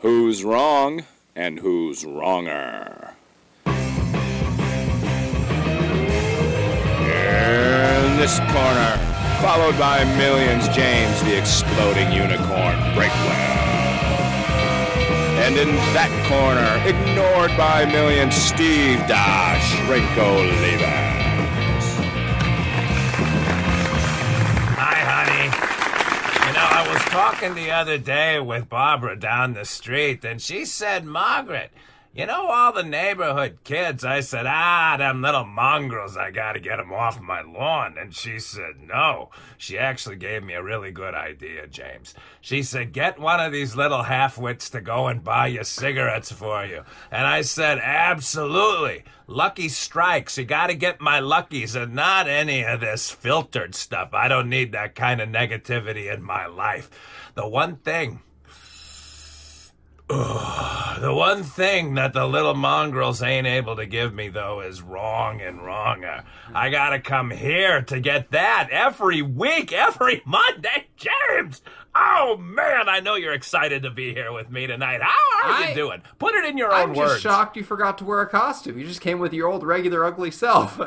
Who's wrong and who's wronger? In this corner, followed by millions, James the Exploding Unicorn Breakwell. And in that corner, ignored by millions, Steve Dash Rinko Levens. Hi, honey. You know, I was talking the other day with Barbara down the street, and she said, Margaret, you know all the neighborhood kids? I said, them little mongrels, I gotta get them off my lawn. And she said, no. She actually gave me a really good idea, James. She said, get one of these little half-wits to go and buy you cigarettes for you. And I said, absolutely. Lucky Strikes. You gotta get my Luckies and not any of this filtered stuff. I don't need that kind of negativity in my life. The one thing that the little mongrels ain't able to give me, though, is wrong and wronger. I gotta come here to get that every week, every Monday. James! Oh, man, I know you're excited to be here with me tonight. How are you doing? Put it in your own words. I'm just shocked you forgot to wear a costume. You just came with your old, regular, ugly self.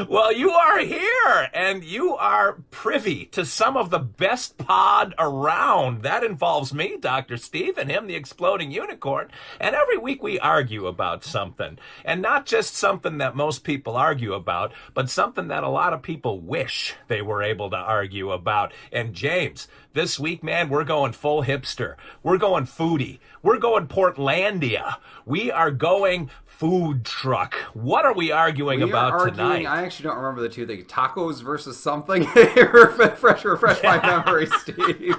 Well, you are here, and you are privy to some of the best pod around. That involves me, Dr. Steve, and him, the Exploding Unicorn. And every week we argue about something. And not just something that most people argue about, but something that a lot of people wish they were able to argue about. And James, this week, man, we're going full hipster. We're going foodie. We're going Portlandia. We are going food truck. What are we arguing about tonight? I actually don't remember the two things. Tacos versus something? refresh my memory, Steve.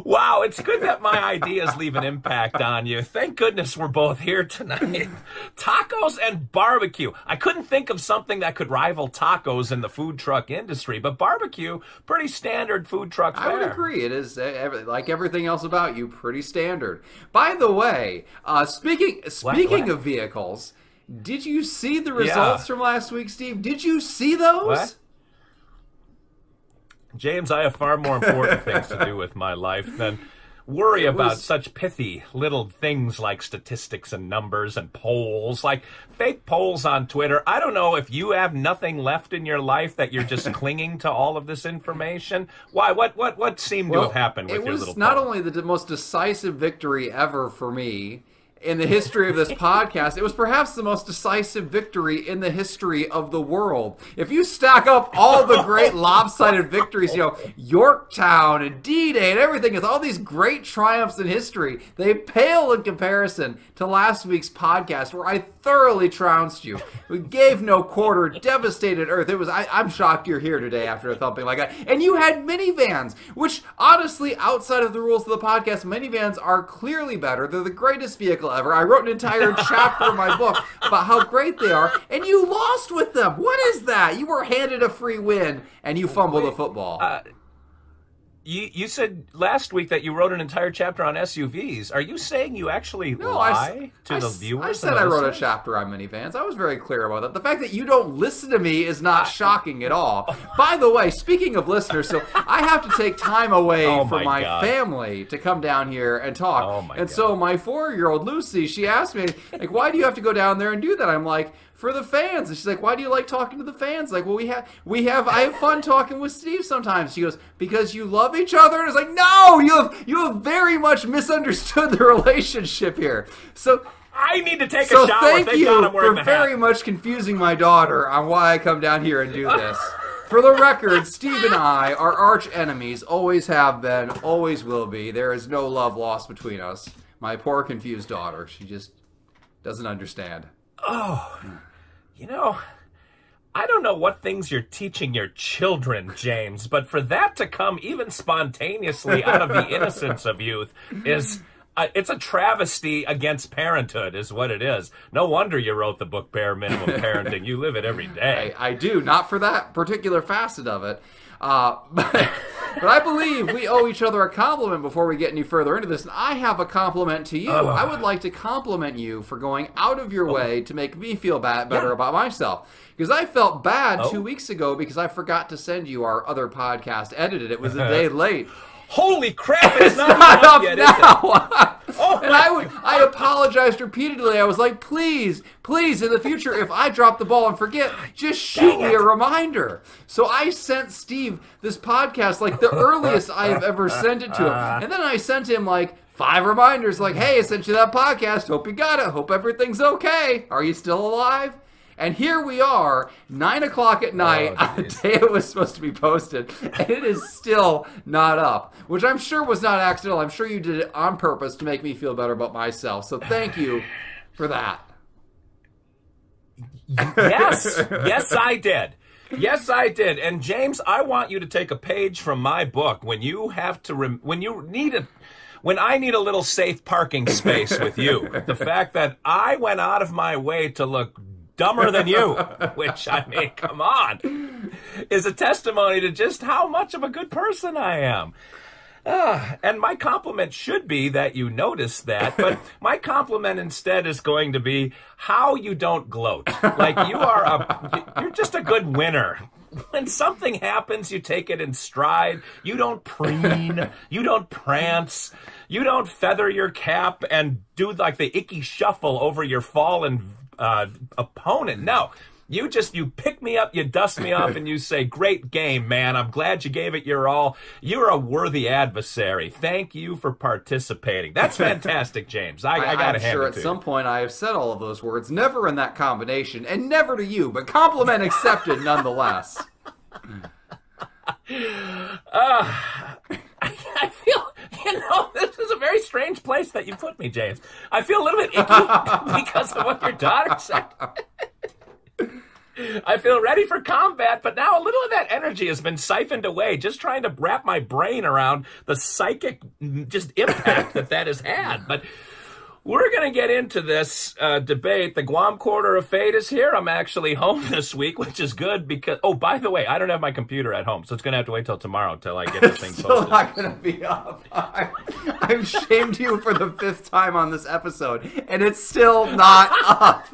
Wow, it's good that my ideas leave an impact on you. Thank goodness we're both here tonight. Tacos and barbecue. I couldn't think of something that could rival tacos in the food truck industry, but barbecue, pretty standard food truck fare. I would agree. It is, like everything else about you, pretty standard. By the way, speaking of vehicles, did you see the results from last week, Steve? Did you see those? What? James, I have far more important things to do with my life than worry about such pithy little things like statistics and numbers and polls, like fake polls on Twitter. I don't know if you have nothing left in your life that you're just clinging to all of this information. Why? What seemed to have happened with your little poll? It was not only the most decisive victory ever for me in the history of this podcast, it was perhaps the most decisive victory in the history of the world. If you stack up all the great lopsided victories, you know, Yorktown and D-Day and everything, it's all these great triumphs in history, they pale in comparison to last week's podcast where I thoroughly trounced you. We gave no quarter, devastated Earth. I'm shocked you're here today after a thumping like that. And you had minivans, which honestly, outside of the rules of the podcast, minivans are clearly better. They're the greatest vehicle ever. I wrote an entire chapter in my book about how great they are, and you lost with them. What is that? You were handed a free win, and you fumbled the football. You said last week that you wrote an entire chapter on SUVs. Are you saying you actually lie to the viewers? I said I wrote a chapter on minivans. I was very clear about that. The fact that you don't listen to me is not shocking at all. By the way, speaking of listeners, so I have to take time away from my family to come down here and talk. So my 4-year-old Lucy, she asked me, like, why do you have to go down there and do that? I'm like, for the fans. And she's like, why do you like talking to the fans? Like, well, I have fun talking with Steve sometimes. She goes, because you love each other? And it's like, no, you have very much misunderstood the relationship here. So I need to take a shower. Thank you for very much confusing my daughter on why I come down here and do this. For the record, Steve and I are arch enemies, always have been, always will be. There is no love lost between us. My poor confused daughter, she just doesn't understand. Oh, you know, I don't know what things you're teaching your children, James, but for that to come even spontaneously out of the innocence of youth is, it's a travesty against parenthood is what it is. No wonder you wrote the book Bare Minimum Parenting. You live it every day. I do, not for that particular facet of it. But I believe we owe each other a compliment before we get any further into this. And I have a compliment to you. I would like to compliment you for going out of your way to make me feel better about myself. Because I felt bad 2 weeks ago because I forgot to send you our other podcast edited. It was a day late. Holy crap, it's not up yet, now. And I apologized repeatedly. I was like, please, in the future, if I drop the ball and forget, just shoot me a reminder. So I sent Steve this podcast like the earliest I have ever sent it to him. And then I sent him like 5 reminders like, hey, I sent you that podcast. Hope you got it. Hope everything's okay. Are you still alive? And here we are, 9 o'clock at night on the day it was supposed to be posted, and it is still not up, which I'm sure was not accidental. I'm sure you did it on purpose to make me feel better about myself. So thank you for that. Yes, I did. Yes, I did. And James, I want you to take a page from my book when you have to, when I need a little safe parking space with you. The fact that I went out of my way to look dumber than you, which, I mean, come on, is a testimony to just how much of a good person I am. And my compliment should be that you noticed that, but my compliment instead is going to be how you don't gloat. Like, you're just a good winner. When something happens, you take it in stride. You don't preen. You don't prance. You don't feather your cap and do like the icky shuffle over your fallen opponent. No, you pick me up, you dust me off, and you say, great game, man. I'm glad you gave it your all. You're a worthy adversary. Thank you for participating. That's fantastic, James. I gotta hand it to you. I'm sure at some point I have said all of those words, never in that combination, and never to you, but compliment accepted nonetheless. I feel, this is a very strange place that you put me, James. I feel a little bit icky because of what your daughter said. I feel ready for combat, but now a little of that energy has been siphoned away, just trying to wrap my brain around the psychic just impact that has had. But we're going to get into this debate. The Guam Quarter of Fate is here. I'm actually home this week, which is good because, oh, by the way, I don't have my computer at home, so it's going to have to wait till tomorrow until I get this thing posted. It's still not going to be up. I've shamed you for the 5th time on this episode, and it's still not up.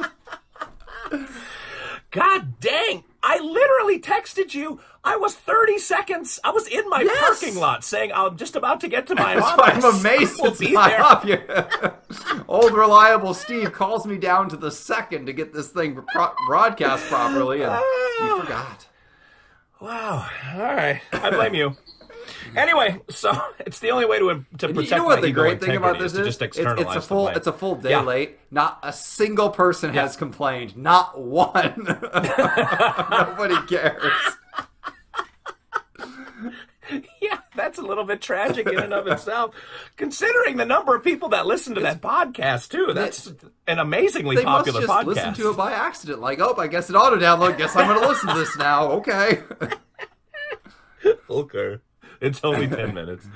God dang. I literally texted you. I was 30 seconds. I was in my parking lot saying I'm just about to get to my office. I'm amazed it's not up yet. Old reliable Steve calls me down to the second to get this thing broadcast properly, and you forgot. Wow. All right. I blame you. Anyway, so it's the only way to protect you know what my the ego great thing about this is? Just externalize it's a full day late. Not a single person has complained. Not one. Nobody cares. Yeah, that's a little bit tragic in and of itself, considering the number of people that listen to that podcast, too. That's an amazingly popular podcast. They must just listen to it by accident. Like, oh, I guess it auto-download. Guess I'm going to listen to this now. Okay. Okay. It's only 10 minutes.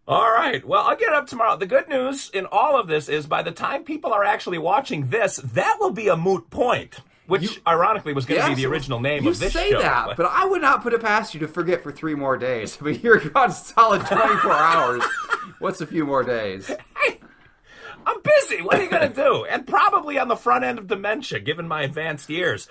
All right. Well, I'll get it up tomorrow. The good news in all of this is by the time people are actually watching this, that will be a moot point. Which, ironically, was going to be the original name of this show. You say that, but I would not put it past you to forget for 3 more days. I mean, you're gone solid 24 hours. What's a few more days? Hey, I'm busy. What are you going to do? And probably on the front end of dementia, given my advanced years.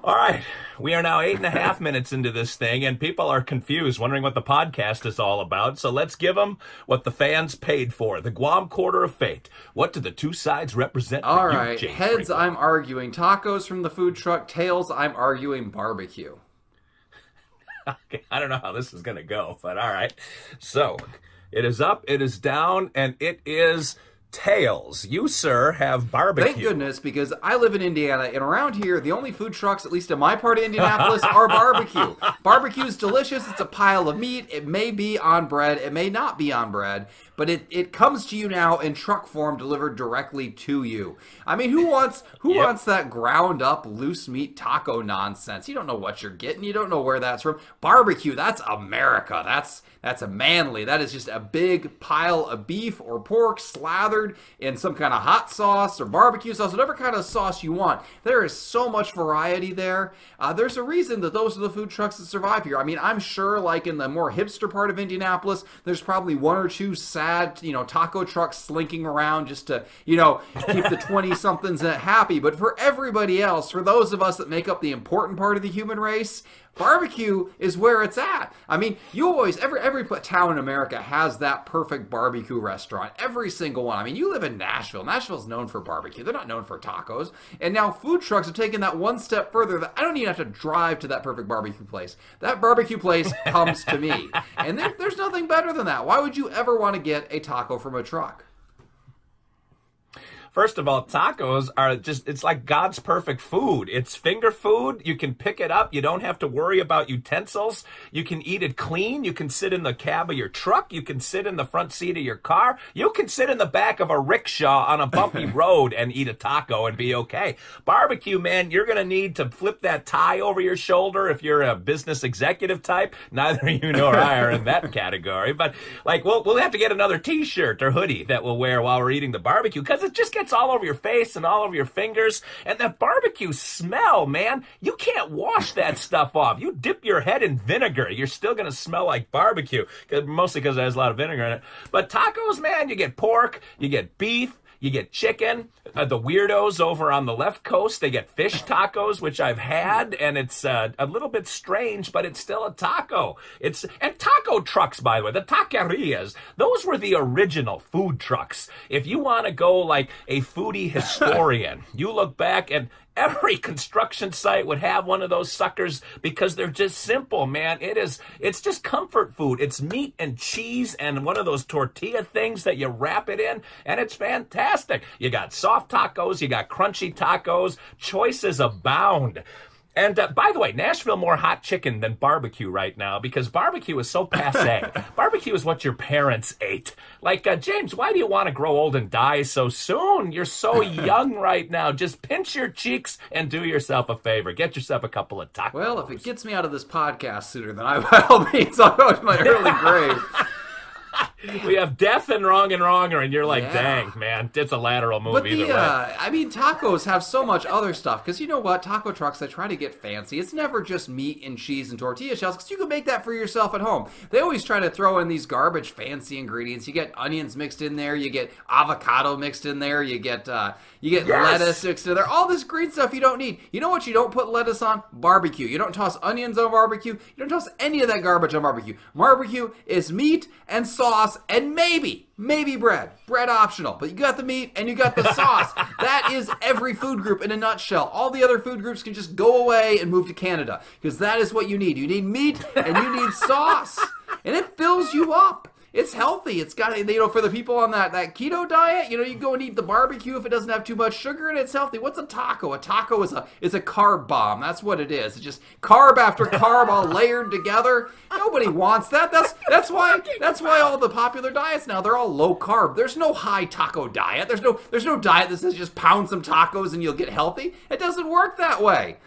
All right, we are now 8.5 minutes into this thing, and people are confused, wondering what the podcast is all about. So let's give them what the fans paid for. The Guam Quarter of Fate. What do the two sides represent for all you, right, James heads, Franco? I'm arguing tacos from the food truck. Tails, I'm arguing barbecue. Okay, I don't know how this is going to go, but all right. So it is up, it is down, and it is tails. You, sir, have barbecue. Thank goodness, because I live in Indiana, and around here, the only food trucks, at least in my part of Indianapolis, are barbecue. Barbecue's delicious. It's a pile of meat. It may be on bread. It may not be on bread. but it comes to you now in truck form, delivered directly to you. I mean, who wants that ground up loose meat taco nonsense? You don't know what you're getting. You don't know where that's from. Barbecue, that's America. That's a manly. That is just a big pile of beef or pork slathered in some kind of hot sauce or barbecue sauce, whatever kind of sauce you want. There is so much variety there. There's a reason that those are the food trucks that survive here. I mean, I'm sure like in the more hipster part of Indianapolis, there's probably one or two sad, taco trucks slinking around just to, keep the 20-somethings happy. But for everybody else, for those of us that make up the important part of the human race, barbecue is where it's at. I mean, every town in America has that perfect barbecue restaurant. Every single one. I mean, you live in Nashville. Nashville's known for barbecue. They're not known for tacos. And now food trucks have taken that one step further. That I don't even have to drive to that perfect barbecue place. That barbecue place comes to me. And there's nothing better than that. Why would you ever want to get a taco from a truck? First of all, tacos are it's like God's perfect food. It's finger food. You can pick it up. You don't have to worry about utensils. You can eat it clean. You can sit in the cab of your truck. You can sit in the front seat of your car. You can sit in the back of a rickshaw on a bumpy road and eat a taco and be okay. Barbecue, man, you're going to need to flip that tie over your shoulder if you're a business executive type. Neither you nor I are in that category. But like we'll have to get another T-shirt or hoodie that we'll wear while we're eating the barbecue because it just gets all over your face and all over your fingers. And that barbecue smell, man, you can't wash that stuff off. You dip your head in vinegar, you're still going to smell like barbecue, mostly because it has a lot of vinegar in it. But tacos, man, you get pork, you get beef, you get chicken. The weirdos over on the left coast, they get fish tacos, which I've had, and it's a little bit strange, but it's still a taco. And taco trucks, by the way, the taquerias, those were the original food trucks. If you want to go like a foodie historian, you look back and every construction site would have one of those suckers because they're just simple, man. It's just comfort food. It's meat and cheese and one of those tortilla things that you wrap it in, and it's fantastic. You got soft tacos, you got crunchy tacos, choices abound. And by the way, Nashville more hot chicken than barbecue right now because barbecue is so passé. Barbecue is what your parents ate. Like, James, why do you want to grow old and die so soon? You're so young right now. Just pinch your cheeks and do yourself a favor. Get yourself a couple of tacos. Well, if it gets me out of this podcast sooner than I will be, so I'll go to my early grave. We have death and wronger, and you're like, dang, man, it's a lateral move either way. I mean, tacos have so much other stuff, because you know what? Taco trucks, they try to get fancy. It's never just meat and cheese and tortilla shells, because you can make that for yourself at home. They always try to throw in these garbage fancy ingredients. You get onions mixed in there, you get avocado mixed in there, you get lettuce mixed in there, all this green stuff you don't need. You know what you don't put lettuce on? Barbecue. You don't toss onions on barbecue. You don't toss any of that garbage on barbecue. Barbecue is meat and sauce and maybe bread. Bread optional, but you got the meat and you got the sauce. That is every food group in a nutshell. All the other food groups can just go away and move to Canada because that is what you need. You need meat and you need sauce, and it fills you up. It's healthy. It's got, for the people on that keto diet, you go and eat the barbecue if it doesn't have too much sugar and it's healthy. What's a taco? A taco is a carb bomb. That's what it is. It's just carb after carb all layered together. Nobody wants that. That's why all the popular diets now, they're all low carb. There's no high taco diet. There's no diet that says just pound some tacos and you'll get healthy. It doesn't work that way.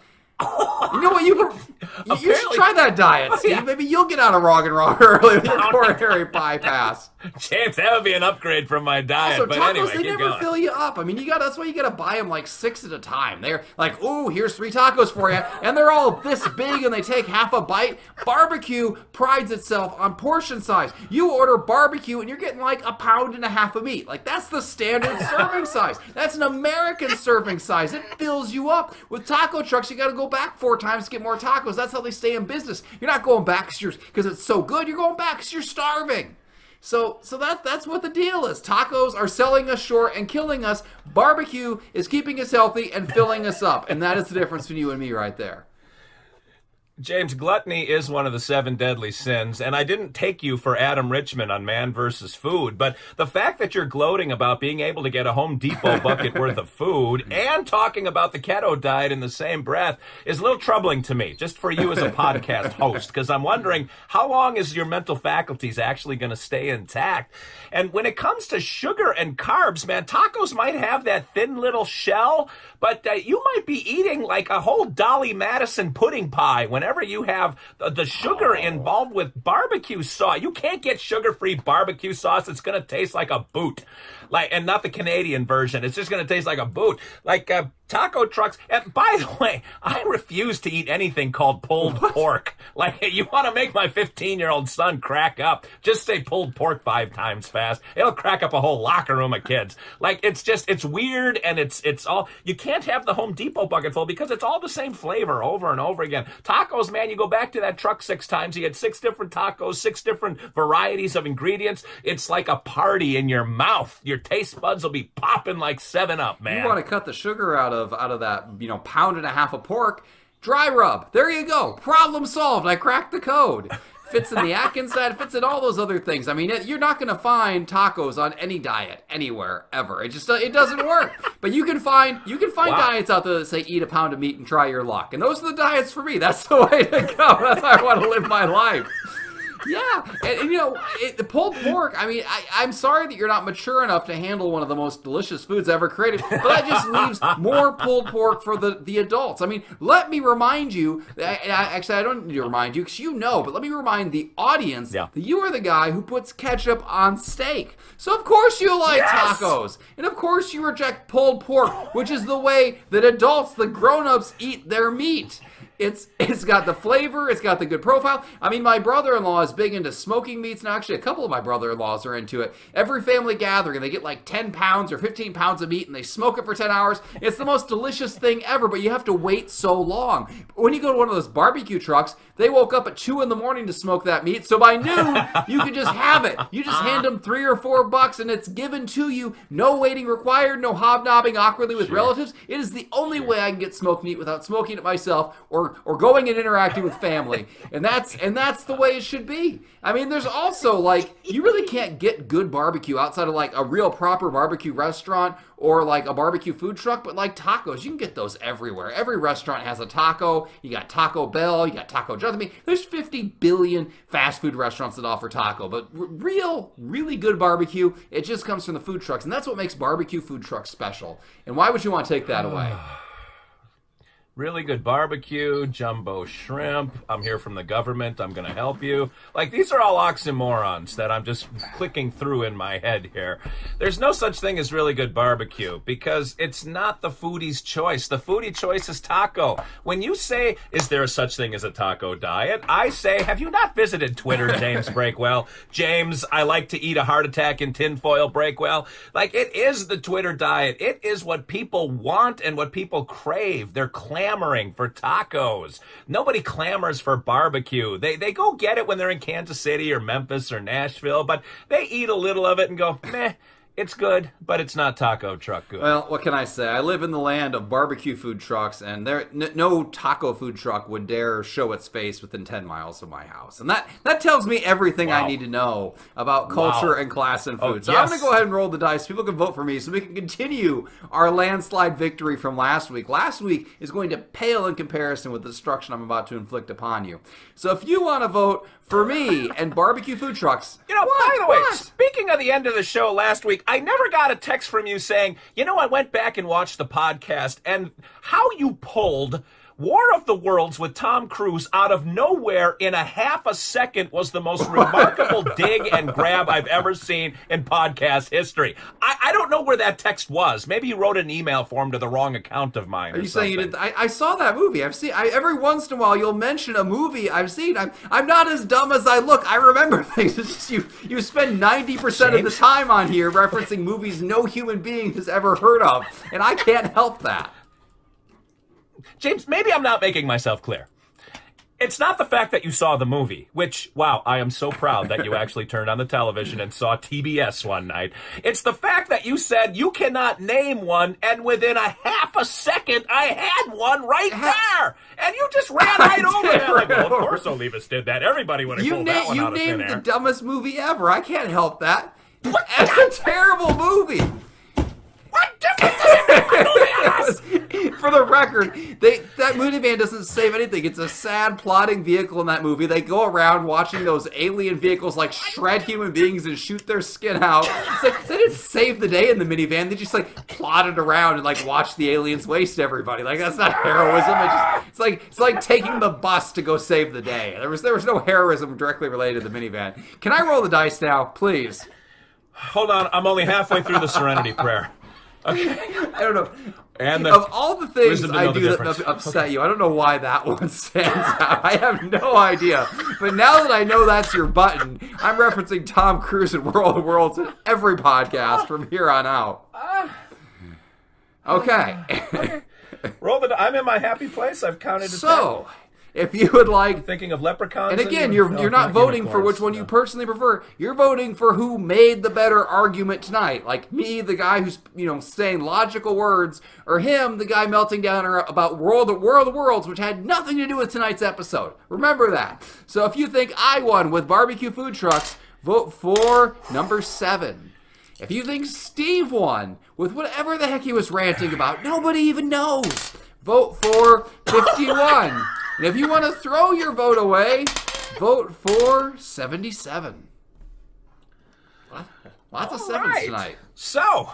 You know what? You should try that diet, Steve. Yeah. Maybe you'll get out of wrong early with your coronary bypass. James, that would be an upgrade from my diet. Also, but tacos, anyway, they never fill you up. I mean, that's why you got to buy them like 6 at a time. They're like, ooh, here's 3 tacos for you, and they're all this big, and they take half a bite. Barbecue prides itself on portion size. You order barbecue, and you're getting like 1.5 pounds of meat. Like, that's the standard serving size. That's an American serving size. It fills you up. With taco trucks, you got to go back 4 times to get more tacos. That's how they stay in business. You're not going back because it's so good. You're going back because you're starving. So that's what the deal is. Tacos are selling us short and killing us. Barbecue is keeping us healthy and filling us up. And that is the difference between you and me right there. James, gluttony is one of the 7 deadly sins, and I didn't take you for Adam Richman on Man versus Food, but the fact that you're gloating about being able to get a Home Depot bucket worth of food and talking about the keto diet in the same breath is a little troubling to me, just for you as a podcast host, because I'm wondering how long is your mental faculties actually going to stay intact? And when it comes to sugar and carbs, man, tacos might have that thin little shell, but you might be eating like a whole Dolly Madison pudding pie whenever you have the sugar involved with barbecue sauce. You can't get sugar-free barbecue sauce. It's going to taste like a boot. And not the Canadian version. It's just going to taste like a boot. Taco trucks. And by the way, I refuse to eat anything called pulled pork. You want to make my 15-year-old son crack up, just say pulled pork 5 times fast. It'll crack up a whole locker room of kids. It's weird, and it's all, you can't have the Home Depot bucket full because it's all the same flavor over and over again. Tacos, man, you go back to that truck 6 times, you get 6 different tacos, 6 different varieties of ingredients. It's like a party in your mouth. Your taste buds will be popping like 7-Up, man. You want to cut the sugar out of that, pound and a half of pork, dry rub. There you go. Problem solved. I cracked the code. Fits in the Atkins diet, fits in all those other things. I mean, you're not going to find tacos on any diet anywhere ever. It doesn't work. But you can find diets out there that say eat a pound of meat and try your luck. And those are the diets for me. That's the way to go. That's how I want to live my life. Yeah, and the pulled pork, I mean, I'm sorry that you're not mature enough to handle one of the most delicious foods ever created, but that just leaves more pulled pork for the adults. I mean, let me remind you, actually, I don't need to remind you, because but let me remind the audience that you are the guy who puts ketchup on steak. So, of course, you like tacos, and of course, you reject pulled pork, which is the way that adults, the grown-ups, eat their meat. It's got the flavor, it's got the good profile. I mean, my brother-in-law is big into smoking meats, and actually a couple of my brother-in-laws are into it. Every family gathering, they get like 10 pounds or 15 pounds of meat, and they smoke it for 10 hours. It's the most delicious thing ever, but you have to wait so long. When you go to one of those barbecue trucks, they woke up at 2 in the morning to smoke that meat, so by noon, you can just have it. You just hand them $3 or $4, and it's given to you. No waiting required, no hobnobbing awkwardly with relatives. It is the only way I can get smoked meat without smoking it myself or going and interacting with family. And that's the way it should be. I mean, there's also, you really can't get good barbecue outside of, a real proper barbecue restaurant or, a barbecue food truck, but, tacos, you can get those everywhere. Every restaurant has a taco. You got Taco Bell, you got Taco John's. I mean, there's 50 billion fast food restaurants that offer taco, but really good barbecue, it just comes from the food trucks, and that's what makes barbecue food trucks special. And why would you want to take that away? Really good barbecue, jumbo shrimp, I'm here from the government, I'm going to help you. These are all oxymorons that I'm just clicking through in my head here. There's no such thing as really good barbecue because it's not the foodie's choice. The foodie choice is taco. When you say, is there a such thing as a taco diet? I say, have you not visited Twitter, James Breakwell? James, I like to eat a heart attack in tinfoil, Breakwell. It is the Twitter diet. It is what people want and what people crave. They're clamoring for tacos. Nobody clamors for barbecue. They go get it when they're in Kansas City or Memphis or Nashville, but they eat a little of it and go, meh. It's good, but it's not taco truck good. Well, what can I say? I live in the land of barbecue food trucks, and no taco food truck would dare show its face within 10 miles of my house. And that tells me everything I need to know about culture and class in food. So I'm going to go ahead and roll the dice. People can vote for me so we can continue our landslide victory from last week. Last week is going to pale in comparison with the destruction I'm about to inflict upon you. So if you want to vote for me and barbecue food trucks. By the way, speaking of the end of the show last week, I never got a text from you saying, I went back and watched the podcast and how you pulled War of the Worlds with Tom Cruise out of nowhere in a half a second was the most remarkable dig and grab I've ever seen in podcast history. I don't know where that text was. Maybe you wrote an email form to the wrong account of mine. Are you saying you didn't? I saw that movie. Every once in a while you'll mention a movie I've seen. I'm not as dumb as I look. I remember things. It's just you spend 90% of the time on here referencing movies no human being has ever heard of, and I can't help that. James, maybe I'm not making myself clear. It's not the fact that you saw the movie, which, wow, I am so proud that you actually turned on the television and saw TBS one night. It's the fact that you said you cannot name one, and within a half a second, I had one right there! And you just ran right over it. Like, well, of course Olivas did that. Everybody would have pulled that one out of thin air. You named the dumbest movie ever. I can't help that. It's a terrible movie. What difference does it make for movie? For the record, that minivan doesn't save anything. It's a sad, plotting vehicle in that movie. They go around watching those alien vehicles like shred human beings and shoot their skin out. It's like they didn't save the day in the minivan. They just like plotted around and like watched the aliens waste everybody. Like that's not heroism. It's like taking the bus to go save the day. There was no heroism directly related to the minivan. Can I roll the dice now, please? Hold on, I'm only halfway through the Serenity Prayer. Okay. I don't know. And of all the things I do that upset you, I don't know why that one stands out. I have no idea. But now that I know that's your button, I'm referencing Tom Cruise in World of Worlds in every podcast from here on out. Okay. I'm in my happy place. I've counted to 10. If you would like... Thinking of leprechauns. And again, you're not voting for which one you personally prefer. You're voting for who made the better argument tonight. Like me, the guy who's, saying logical words, or him, the guy melting down about World of Worlds, which had nothing to do with tonight's episode. Remember that. So if you think I won with barbecue food trucks, vote for number 7. If you think Steve won with whatever the heck he was ranting about, nobody even knows, vote for 51. And if you want to throw your vote away, vote for 77. Lots of sevens tonight. So,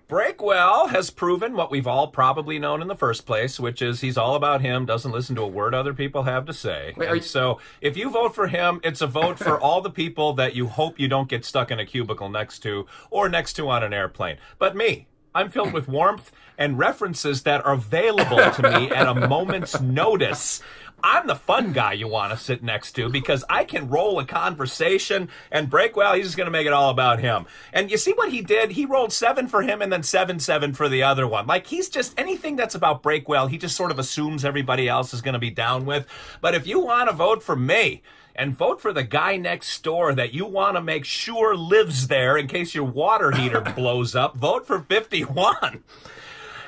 Breakwell has proven what we've all probably known in the first place, which is he's all about him, doesn't listen to a word other people have to say. So, if you vote for him, it's a vote for all the people that you hope you don't get stuck in a cubicle next to or next to on an airplane. But me, I'm filled with warmth and references that are available to me at a moment's notice. I'm the fun guy you want to sit next to because I can roll a conversation, and Breakwell, he's just going to make it all about him. And you see what he did? He rolled 7 for him and then 7-7 for the other one. Like, he's just, anything that's about Breakwell, he just sort of assumes everybody else is going to be down with. But if you want to vote for me, and vote for the guy next door that you want to make sure lives there in case your water heater blows up, vote for 51.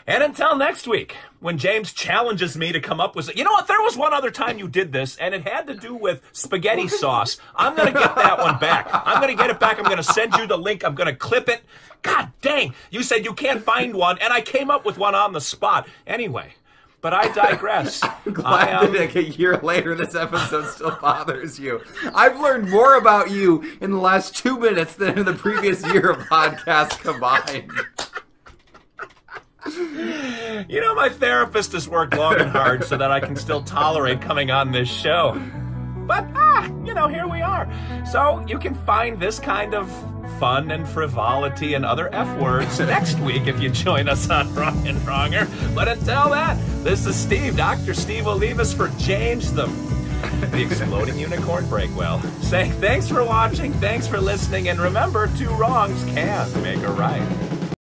And until next week, when James challenges me to come up with... You know what? There was one other time you did this, and it had to do with spaghetti sauce. I'm going to get that one back. I'm going to get it back. I'm going to send you the link. I'm going to clip it. God dang. You said you can't find one, and I came up with one on the spot. Anyway... But I digress. I'm glad that like a year later this episode still bothers you. I've learned more about you in the last 2 minutes than in the previous year of podcasts combined. My therapist has worked long and hard so that I can still tolerate coming on this show. But, here we are. So you can find this kind of fun and frivolity and other F words next week if you join us on Wrong and Wronger. But until that, this is Steve, Dr. Steve Olivas for James the Exploding Unicorn Breakwell, saying thanks for watching, thanks for listening, and remember, 2 wrongs can make a right.